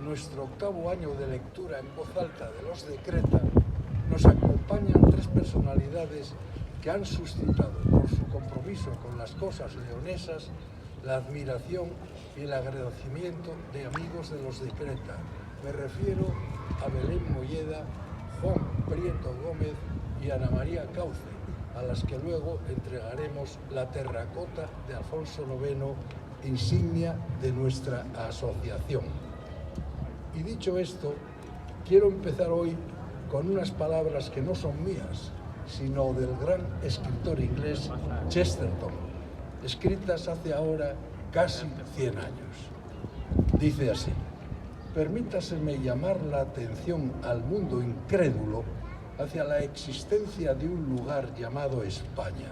nuestro octavo año de lectura en voz alta de los Decreta, nos acompañan tres personalidades que han suscitado, por su compromiso con las cosas leonesas, la admiración y el agradecimiento de amigos de los Decreta. Me refiero a Belén Molleda, Juan Prieto Gómez y Ana María Cauce, a las que luego entregaremos la terracota de Alfonso IX, insignia de nuestra asociación. Y dicho esto, quiero empezar hoy con unas palabras que no son mías, sino del gran escritor inglés Chesterton, escritas hace ahora casi 100 años. Dice así: permítaseme llamar la atención al mundo incrédulo hacia la existencia de un lugar llamado España.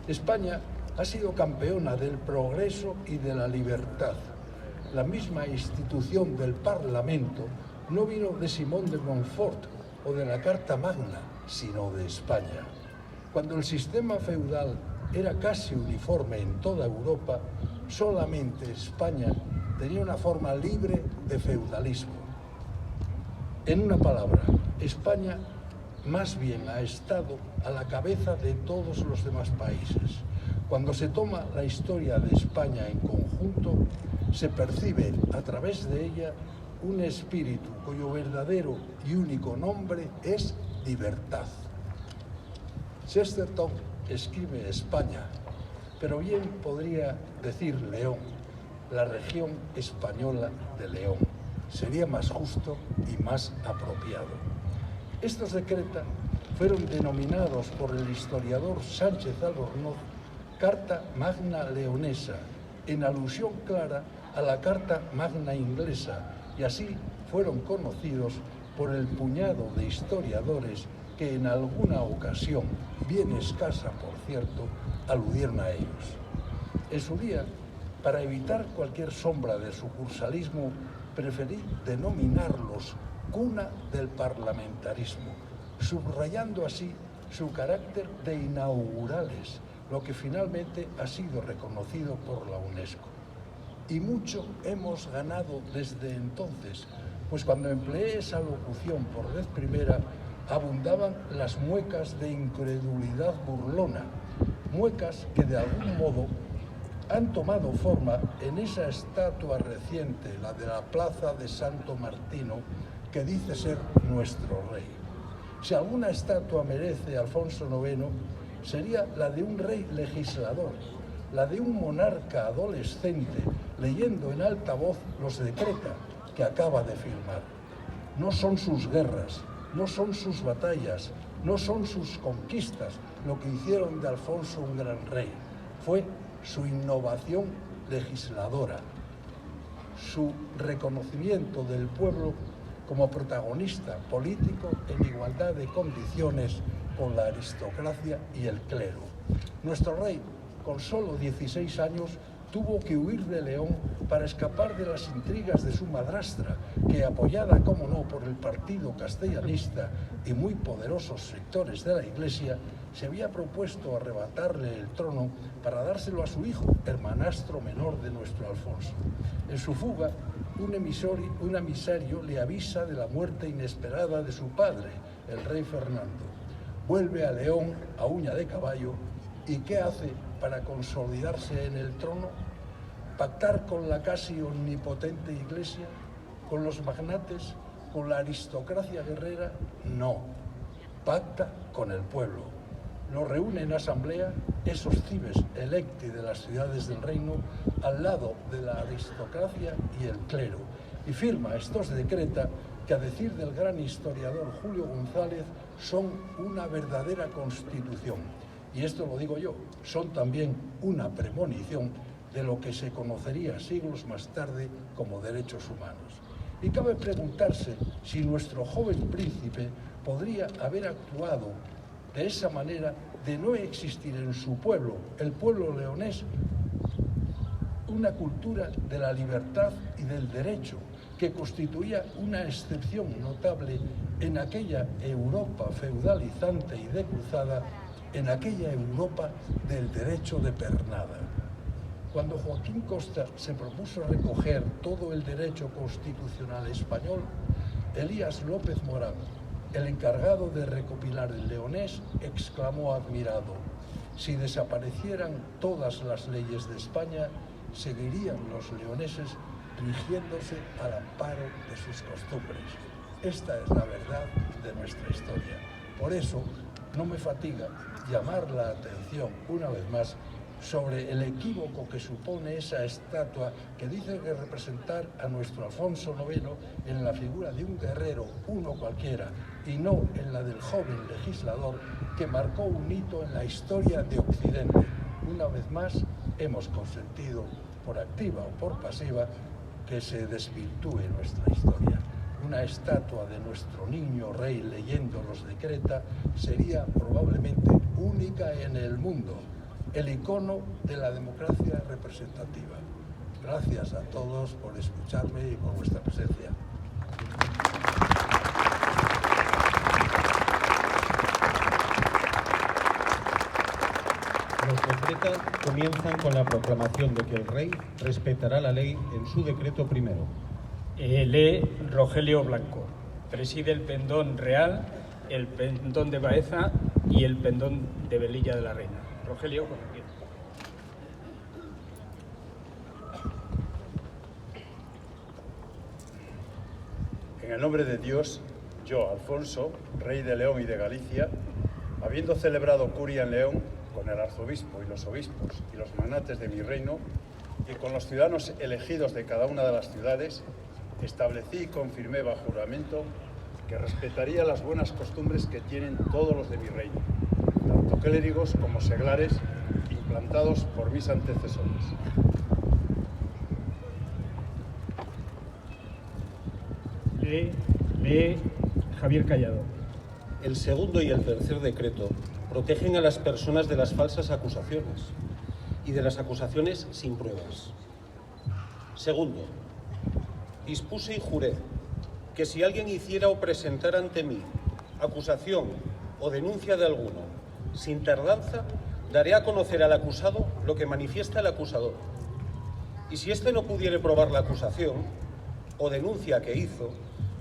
España ha sido campeona del progreso y de la libertad. La misma institución del Parlamento no vino de Simón de Montfort o de la Carta Magna, sino de España. Cuando el sistema feudal era casi uniforme en toda Europa, solamente España tenía una forma libre de feudalismo. En una palabra, España más bien ha estado a la cabeza de todos los demás países. Cuando se toma la historia de España en conjunto, se percibe a través de ella un espíritu cuyo verdadero y único nombre es libertad. Chesterton escribe España, pero bien podría decir León, la región española de León. Sería más justo y más apropiado. Estos Decreta fueron denominados por el historiador Sánchez Albornoz Carta Magna Leonesa, en alusión clara a la Carta Magna inglesa, y así fueron conocidos por el puñado de historiadores que en alguna ocasión, bien escasa por cierto, aludieron a ellos. En su día, para evitar cualquier sombra de sucursalismo, preferí denominarlos cuna del parlamentarismo, subrayando así su carácter de inaugurales, lo que finalmente ha sido reconocido por la UNESCO. Y mucho hemos ganado desde entonces, pues cuando empleé esa locución por vez primera, abundaban las muecas de incredulidad burlona, muecas que de algún modo han tomado forma en esa estatua reciente, la de la Plaza de Santo Martino, que dice ser nuestro rey. Si alguna estatua merece Alfonso IX, sería la de un rey legislador, la de un monarca adolescente leyendo en alta voz los Decreta que acaba de firmar. No son sus guerras, no son sus batallas, no son sus conquistas lo que hicieron de Alfonso un gran rey. Fue su innovación legisladora, su reconocimiento del pueblo como protagonista político en igualdad de condiciones con la aristocracia y el clero. Nuestro rey, con solo 16 años, tuvo que huir de León para escapar de las intrigas de su madrastra, que, apoyada, como no, por el partido castellanista y muy poderosos sectores de la Iglesia, se había propuesto arrebatarle el trono para dárselo a su hijo, hermanastro menor de nuestro Alfonso. En su fuga, un emisario le avisa de la muerte inesperada de su padre, el rey Fernando. Vuelve a León a uña de caballo, ¿y qué hace para consolidarse en el trono? ¿Pactar con la casi omnipotente Iglesia? ¿Con los magnates? ¿Con la aristocracia guerrera? No, pacta con el pueblo. Lo reúne en asamblea esos cibes electi de las ciudades del reino al lado de la aristocracia y el clero, y firma estos Decreta que, a decir del gran historiador Julio González, son una verdadera constitución. Y esto lo digo yo, son también una premonición de lo que se conocería siglos más tarde como derechos humanos. Y cabe preguntarse si nuestro joven príncipe podría haber actuado de esa manera de no existir en su pueblo, el pueblo leonés, una cultura de la libertad y del derecho que constituía una excepción notable en aquella Europa feudalizante y de cruzada, en aquella Europa del derecho de pernada. Cuando Joaquín Costa se propuso recoger todo el derecho constitucional español, Elías López Morán, el encargado de recopilar el leonés, exclamó admirado: si desaparecieran todas las leyes de España, seguirían los leoneses rigiéndose al amparo de sus costumbres. Esta es la verdad de nuestra historia. Por eso, no me fatiga llamar la atención una vez más sobre el equívoco que supone esa estatua que dice que representar a nuestro Alfonso IX en la figura de un guerrero, uno cualquiera, y no en la del joven legislador que marcó un hito en la historia de Occidente. Una vez más, hemos consentido, por activa o por pasiva, que se desvirtúe nuestra historia. Una estatua de nuestro niño rey leyendo los decreta sería probablemente única en el mundo, el icono de la democracia representativa. Gracias a todos por escucharme y por vuestra presencia. Los decretas comienzan con la proclamación de que el rey respetará la ley en su decreto primero. Lee Rogelio Blanco. Preside el pendón real, el pendón de Baeza y el pendón de Velilla de la Reina. Rogelio, por aquí. En el nombre de Dios, yo, Alfonso, rey de León y de Galicia, habiendo celebrado curia en León con el arzobispo y los obispos y los magnates de mi reino y con los ciudadanos elegidos de cada una de las ciudades, establecí y confirmé bajo juramento que respetaría las buenas costumbres que tienen todos los de mi reino, tanto clérigos como seglares, implantados por mis antecesores. Lee Javier Callado. El segundo y el tercer decreto protegen a las personas de las falsas acusaciones y de las acusaciones sin pruebas. Segundo, dispuse y juré que si alguien hiciera o presentara ante mí acusación o denuncia de alguno, sin tardanza, daré a conocer al acusado lo que manifiesta el acusador. Y si éste no pudiere probar la acusación o denuncia que hizo,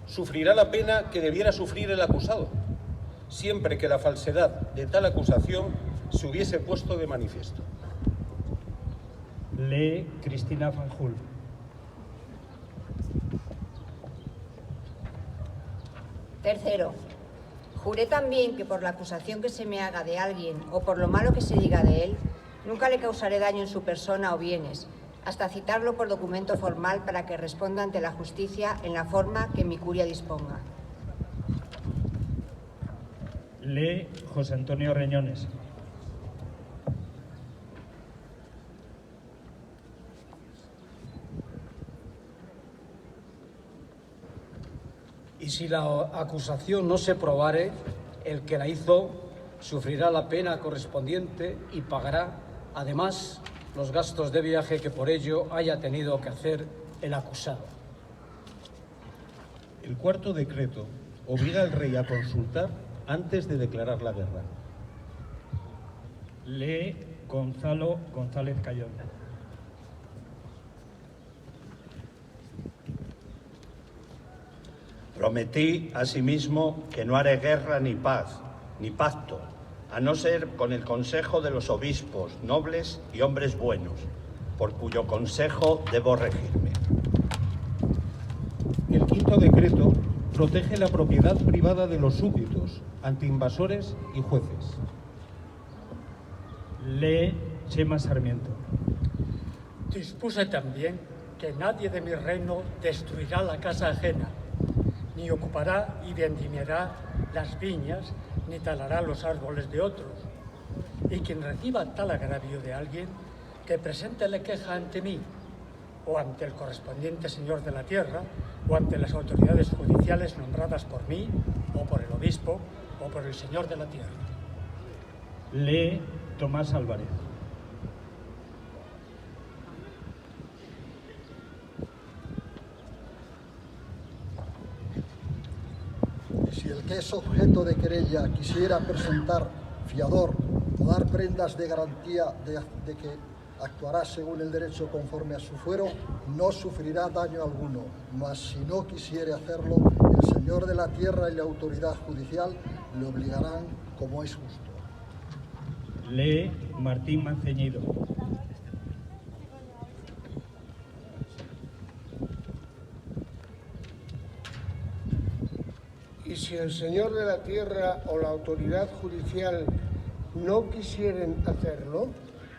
sufrirá la pena que debiera sufrir el acusado, siempre que la falsedad de tal acusación se hubiese puesto de manifiesto. Lee Cristina Fanjul. Tercero, juré también que por la acusación que se me haga de alguien o por lo malo que se diga de él, nunca le causaré daño en su persona o bienes, hasta citarlo por documento formal para que responda ante la justicia en la forma que mi curia disponga. Lee José Antonio Reñones. Y si la acusación no se probare, el que la hizo sufrirá la pena correspondiente y pagará, además, los gastos de viaje que por ello haya tenido que hacer el acusado. El cuarto decreto obliga al rey a consultar antes de declarar la guerra. Lee Gonzalo González Cayón. Prometí asimismo que no haré guerra ni paz, ni pacto, a no ser con el consejo de los obispos, nobles y hombres buenos, por cuyo consejo debo regirme. El quinto decreto protege la propiedad privada de los súbditos ante invasores y jueces. Lee Chema Sarmiento. Dispuse también que nadie de mi reino destruirá la casa ajena, ni ocupará y vendimiará las viñas, ni talará los árboles de otros. Y quien reciba tal agravio de alguien, que presente la queja ante mí, o ante el correspondiente señor de la tierra, o ante las autoridades judiciales nombradas por mí, o por el obispo, o por el señor de la tierra. Lee Tomás Álvarez. Si el que es objeto de querella quisiera presentar fiador o dar prendas de garantía de que actuará según el derecho conforme a su fuero, no sufrirá daño alguno, mas si no quisiere hacerlo, el señor de la tierra y la autoridad judicial le obligarán como es justo. Lee Martín Manceñido. Y si el señor de la tierra o la autoridad judicial no quisieren hacerlo,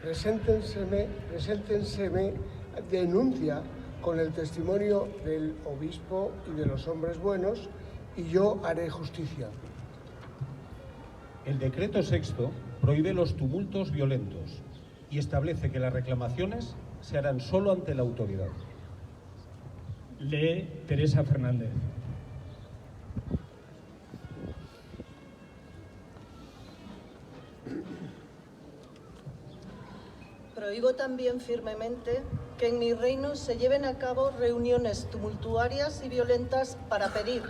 preséntenseme denuncia con el testimonio del obispo y de los hombres buenos, y yo haré justicia. El decreto sexto prohíbe los tumultos violentos y establece que las reclamaciones se harán solo ante la autoridad. Lee Teresa Fernández. Prohíbo también firmemente que en mi reino se lleven a cabo reuniones tumultuarias y violentas para pedir,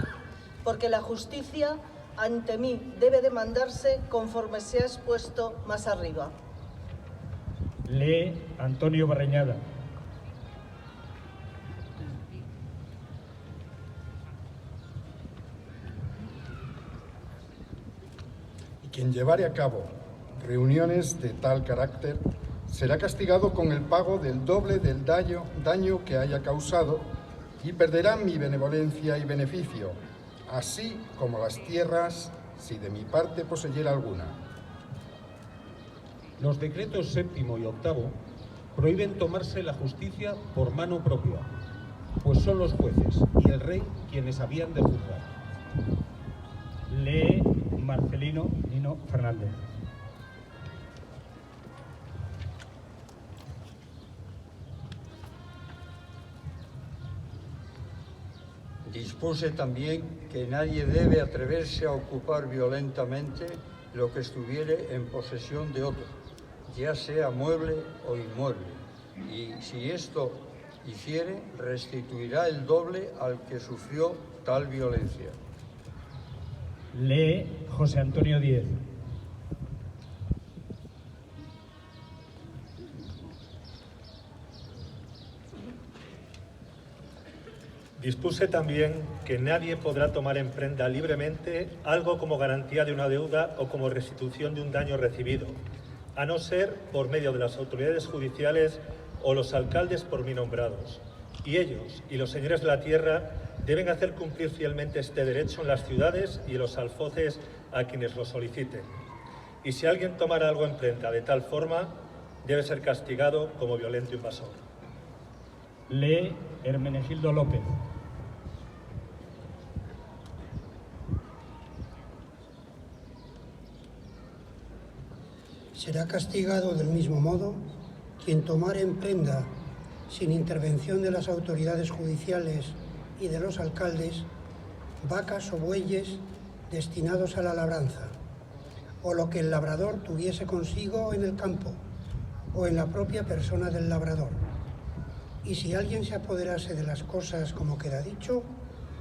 porque la justicia ante mí debe demandarse conforme se ha expuesto más arriba. Lee Antonio Barreñada. Y quien llevare a cabo reuniones de tal carácter será castigado con el pago del doble del daño que haya causado y perderá mi benevolencia y beneficio, así como las tierras, si de mi parte poseyera alguna. Los decretos séptimo y octavo prohíben tomarse la justicia por mano propia, pues son los jueces y el rey quienes habían de juzgar. Lee Marcelino Nino Fernández. Dispuse también que nadie debe atreverse a ocupar violentamente lo que estuviere en posesión de otro, ya sea mueble o inmueble, y si esto hiciere, restituirá el doble al que sufrió tal violencia. Lee José Antonio Díez. Dispuse también que nadie podrá tomar en prenda libremente algo como garantía de una deuda o como restitución de un daño recibido, a no ser por medio de las autoridades judiciales o los alcaldes por mí nombrados. Y ellos y los señores de la tierra deben hacer cumplir fielmente este derecho en las ciudades y en los alfoces a quienes lo soliciten. Y si alguien tomara algo en prenda de tal forma, debe ser castigado como violento invasor. Lee Hermenegildo López. Será castigado del mismo modo quien tomare en prenda, sin intervención de las autoridades judiciales y de los alcaldes, vacas o bueyes destinados a la labranza, o lo que el labrador tuviese consigo en el campo, o en la propia persona del labrador. Y si alguien se apoderase de las cosas como queda dicho,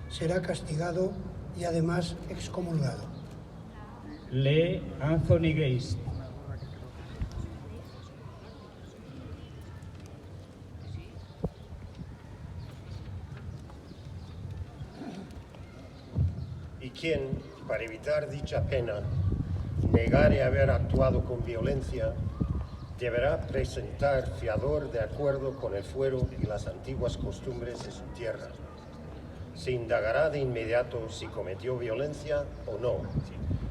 será castigado y además excomulgado. Lee Anthony Geist. Y quien, para evitar dicha pena, negare haber actuado con violencia, deberá presentar fiador de acuerdo con el fuero y las antiguas costumbres de su tierra. Se indagará de inmediato si cometió violencia o no,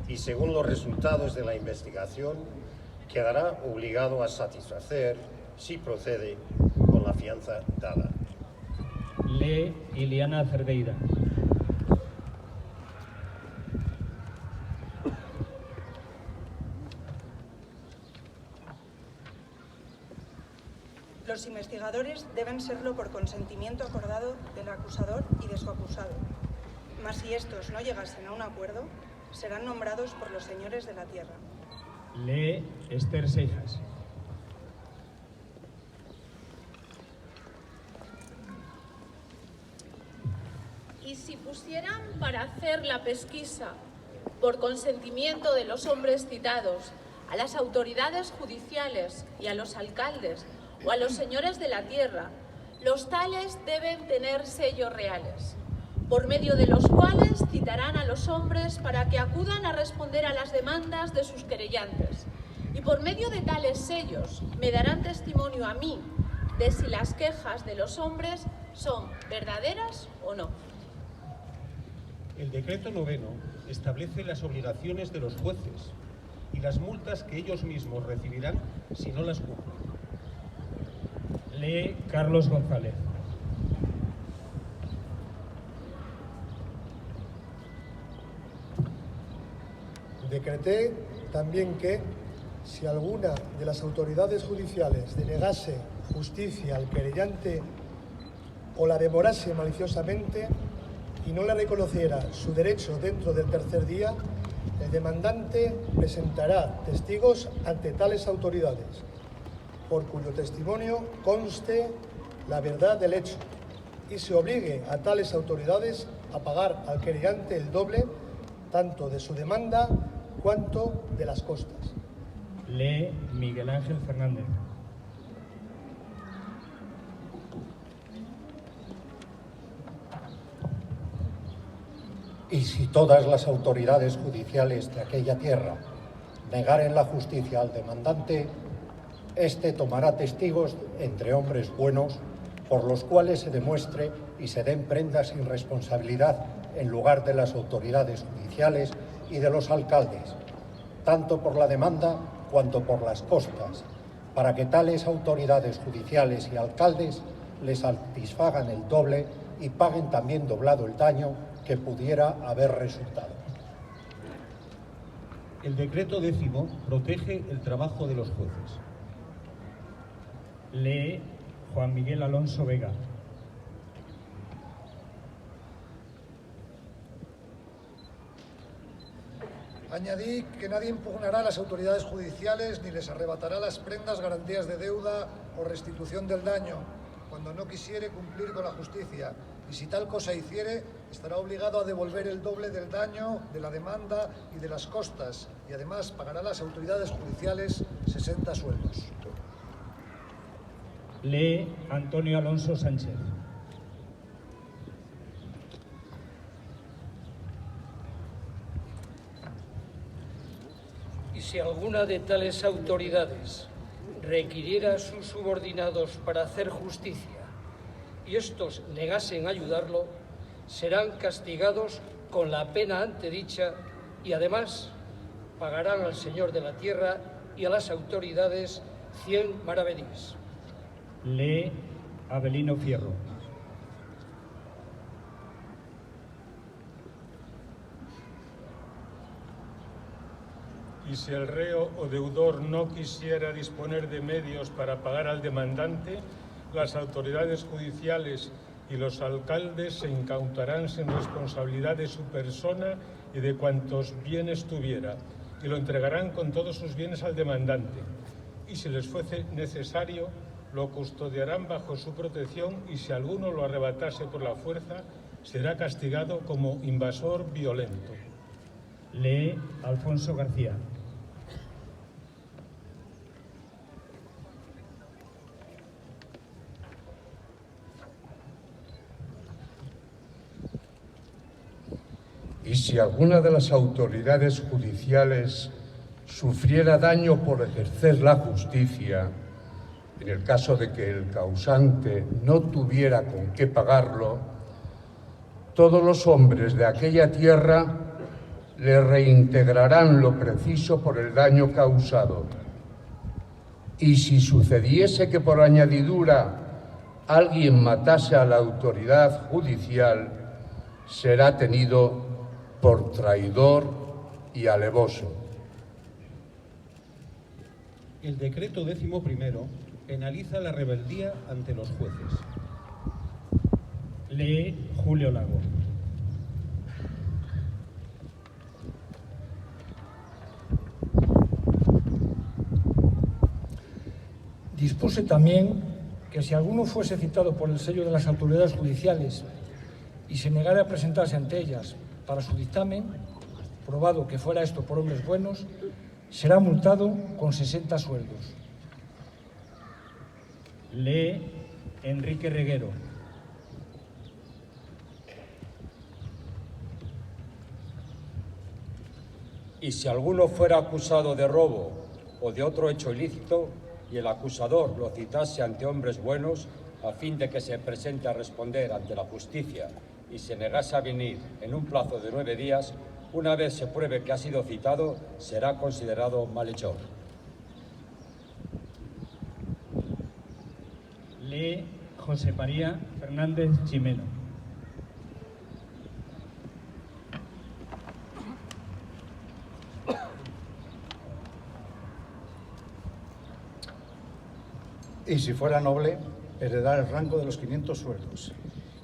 y según los resultados de la investigación, quedará obligado a satisfacer, si procede, con la fianza dada. Lee Iliana Cerdeira. Los investigadores deben serlo por consentimiento acordado del acusador y de su acusado. Mas si estos no llegasen a un acuerdo, serán nombrados por los señores de la tierra. Lee Esther Seijas. Y si pusieran para hacer la pesquisa, por consentimiento de los hombres citados, a las autoridades judiciales y a los alcaldes, o a los señores de la tierra, los tales deben tener sellos reales, por medio de los cuales citarán a los hombres para que acudan a responder a las demandas de sus querellantes, y por medio de tales sellos me darán testimonio a mí de si las quejas de los hombres son verdaderas o no. El decreto 9 establece las obligaciones de los jueces y las multas que ellos mismos recibirán si no las cumplen. Lee Carlos González. Decreté también que, si alguna de las autoridades judiciales denegase justicia al querellante o la demorase maliciosamente y no le reconociera su derecho dentro del tercer día, el demandante presentará testigos ante tales autoridades, por cuyo testimonio conste la verdad del hecho, y se obligue a tales autoridades a pagar al querellante el doble, tanto de su demanda cuanto de las costas. Lee Miguel Ángel Fernández. Y si todas las autoridades judiciales de aquella tierra negaren la justicia al demandante, éste tomará testigos entre hombres buenos, por los cuales se demuestre y se den prendas sin responsabilidad en lugar de las autoridades judiciales y de los alcaldes, tanto por la demanda cuanto por las costas, para que tales autoridades judiciales y alcaldes les satisfagan el doble y paguen también doblado el daño que pudiera haber resultado. El decreto 10 protege el trabajo de los jueces. Lee Juan Miguel Alonso Vega. Añadí que nadie impugnará a las autoridades judiciales ni les arrebatará las prendas, garantías de deuda o restitución del daño cuando no quisiere cumplir con la justicia, y si tal cosa hiciere, estará obligado a devolver el doble del daño, de la demanda y de las costas, y además pagará a las autoridades judiciales 60 sueldos. Lee Antonio Alonso Sánchez. Y si alguna de tales autoridades requiriera a sus subordinados para hacer justicia y estos negasen ayudarlo, serán castigados con la pena antedicha y además pagarán al señor de la tierra y a las autoridades 100 maravedís. Lee Avelino Fierro. Y si el reo o deudor no quisiera disponer de medios para pagar al demandante, las autoridades judiciales y los alcaldes se incautarán sin responsabilidad de su persona y de cuantos bienes tuviera, y lo entregarán con todos sus bienes al demandante. Y si les fuese necesario, lo custodiarán bajo su protección, y si alguno lo arrebatase por la fuerza, será castigado como invasor violento. Lee Alfonso García. Y si alguna de las autoridades judiciales sufriera daño por ejercer la justicia, en el caso de que el causante no tuviera con qué pagarlo, todos los hombres de aquella tierra le reintegrarán lo preciso por el daño causado. Y si sucediese que por añadidura alguien matase a la autoridad judicial, será tenido por traidor y alevoso. El decreto 11 penaliza la rebeldía ante los jueces. Lee Julio Lago. Dispuse también que si alguno fuese citado por el sello de las autoridades judiciales y se negara a presentarse ante ellas para su dictamen, probado que fuera esto por hombres buenos, será multado con 60 sueldos. Lee Enrique Reguero. Y si alguno fuera acusado de robo o de otro hecho ilícito, y el acusador lo citase ante hombres buenos, a fin de que se presente a responder ante la justicia y se negase a venir en un plazo de 9 días, una vez se pruebe que ha sido citado, será considerado malhechor. Lee José María Fernández Jimeno. Y si fuera noble, heredará el rango de los 500 sueldos,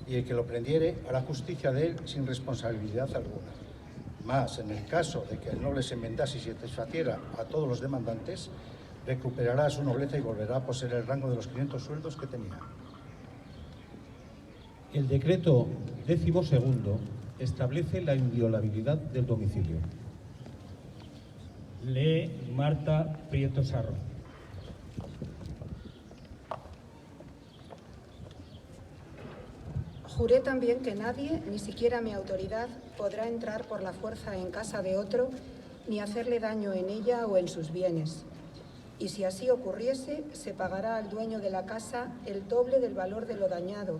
y el que lo prendiere hará justicia de él sin responsabilidad alguna. Mas, en el caso de que el noble se enmendase y satisfaciera a todos los demandantes, recuperará su nobleza y volverá a poseer el rango de los 500 sueldos que tenía. El decreto 12º establece la inviolabilidad del domicilio. Lee Marta Prieto Sarro. Juré también que nadie, ni siquiera mi autoridad, podrá entrar por la fuerza en casa de otro, ni hacerle daño en ella o en sus bienes. Y si así ocurriese, se pagará al dueño de la casa el doble del valor de lo dañado,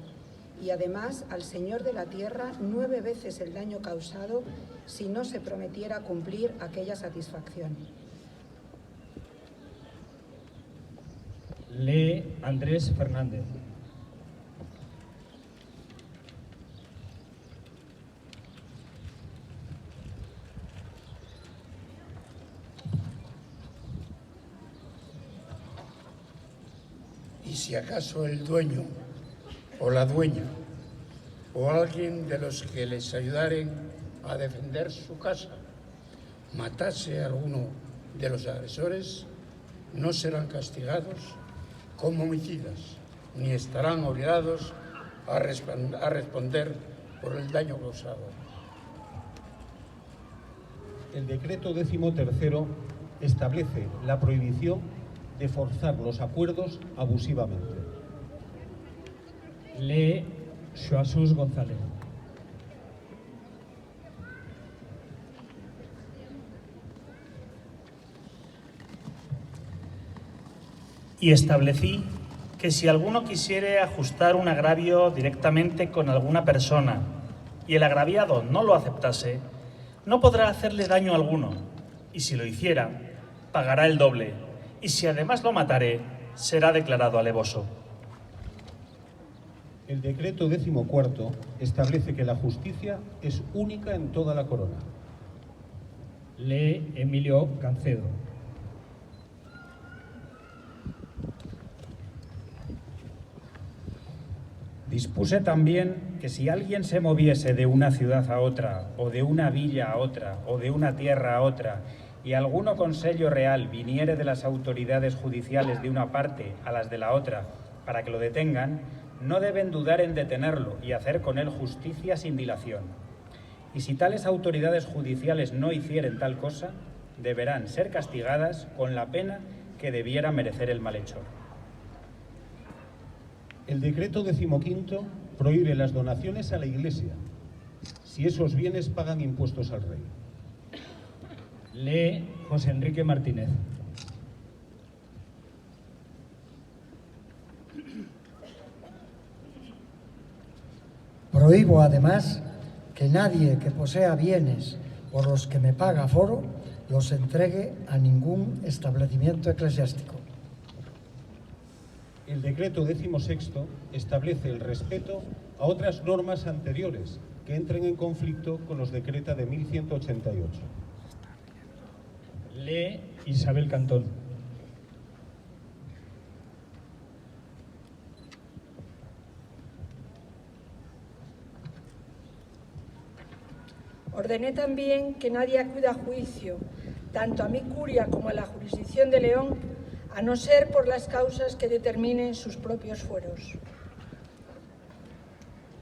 y además al señor de la tierra 9 veces el daño causado, si no se prometiera cumplir aquella satisfacción. Lee Andrés Fernández. Y si acaso el dueño o la dueña o alguien de los que les ayudaren a defender su casa matase a alguno de los agresores, no serán castigados como homicidas, ni estarán obligados a responder por el daño causado. El decreto 13º establece la prohibición de forzar los acuerdos abusivamente. Lee Joasus González. Y establecí que si alguno quisiere ajustar un agravio directamente con alguna persona y el agraviado no lo aceptase, no podrá hacerle daño alguno, y si lo hiciera, pagará el doble, y si además lo matare, será declarado alevoso. El decreto 14º establece que la justicia es única en toda la corona. Lee Emilio Cancedo. Dispuse también que si alguien se moviese de una ciudad a otra, o de una villa a otra, o de una tierra a otra, y alguno consello real viniere de las autoridades judiciales de una parte a las de la otra para que lo detengan, no deben dudar en detenerlo y hacer con él justicia sin dilación. Y si tales autoridades judiciales no hicieren tal cosa, deberán ser castigadas con la pena que debiera merecer el malhechor. El decreto 15º prohíbe las donaciones a la Iglesia, si esos bienes pagan impuestos al rey. Lee José Enrique Martínez. Prohíbo además que nadie que posea bienes por los que me paga foro los entregue a ningún establecimiento eclesiástico. El decreto 16º establece el respeto a otras normas anteriores que entren en conflicto con los decreta de 1188. Lee Isabel Cantón. Ordené también que nadie acuda a juicio, tanto a mi curia como a la jurisdicción de León, a no ser por las causas que determinen sus propios fueros.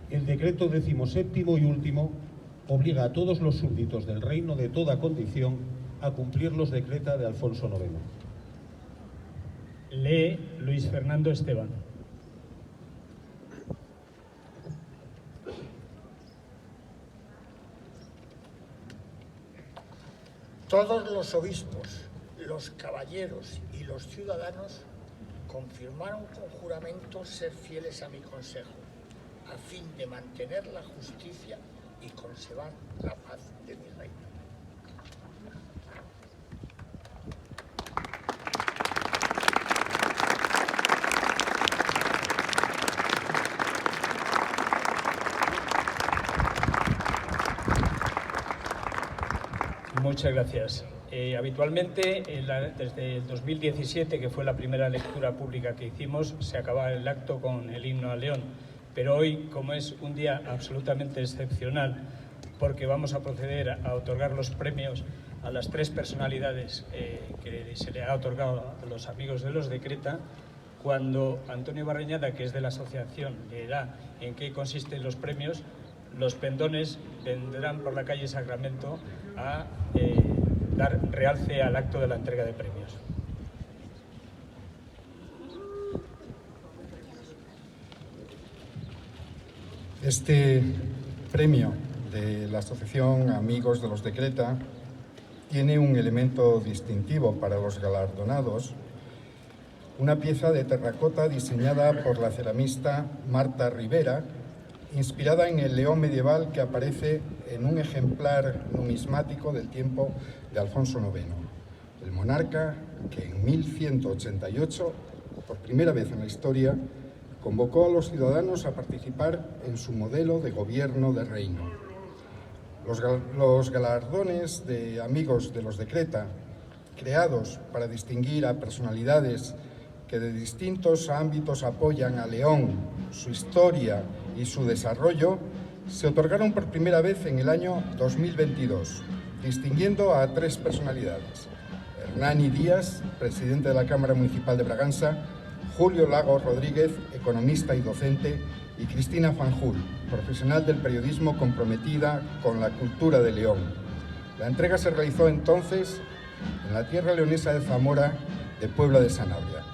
El decreto 17º y último obliga a todos los súbditos del reino de toda condición a cumplir los decreta de Alfonso IX. Lee Luis Fernando Esteban. Todos los obispos, los caballeros y los ciudadanos confirmaron con juramento ser fieles a mi consejo, a fin de mantener la justicia y conservar la paz de mi reino. Muchas gracias. Habitualmente, desde el 2017, que fue la primera lectura pública que hicimos, se acababa el acto con el himno a León. Pero hoy, como es un día absolutamente excepcional, porque vamos a proceder a otorgar los premios a las 3 personalidades que se le ha otorgado a los amigos de los de Creta, cuando Antonio Barreñada, que es de la asociación, leerá en qué consisten los premios, los pendones vendrán por la calle Sacramento a dar realce al acto de la entrega de premios. Este premio de la Asociación Amigos de los de Creta tiene un elemento distintivo para los galardonados, una pieza de terracota diseñada por la ceramista Marta Rivera, inspirada en el león medieval que aparece en un ejemplar numismático del tiempo de Alfonso IX, el monarca que en 1188, por primera vez en la historia, convocó a los ciudadanos a participar en su modelo de gobierno de reino. Los galardones de Amigos de los de Creta, creados para distinguir a personalidades que de distintos ámbitos apoyan a León, su historia y su desarrollo, se otorgaron por primera vez en el año 2022, distinguiendo a 3 personalidades: Hernani Díaz, presidente de la Cámara Municipal de Bragança; Julio Lagos Rodríguez, economista y docente; y Cristina Fanjul, profesional del periodismo comprometida con la cultura de León. La entrega se realizó entonces en la tierra leonesa de Zamora, de Puebla de Sanabria.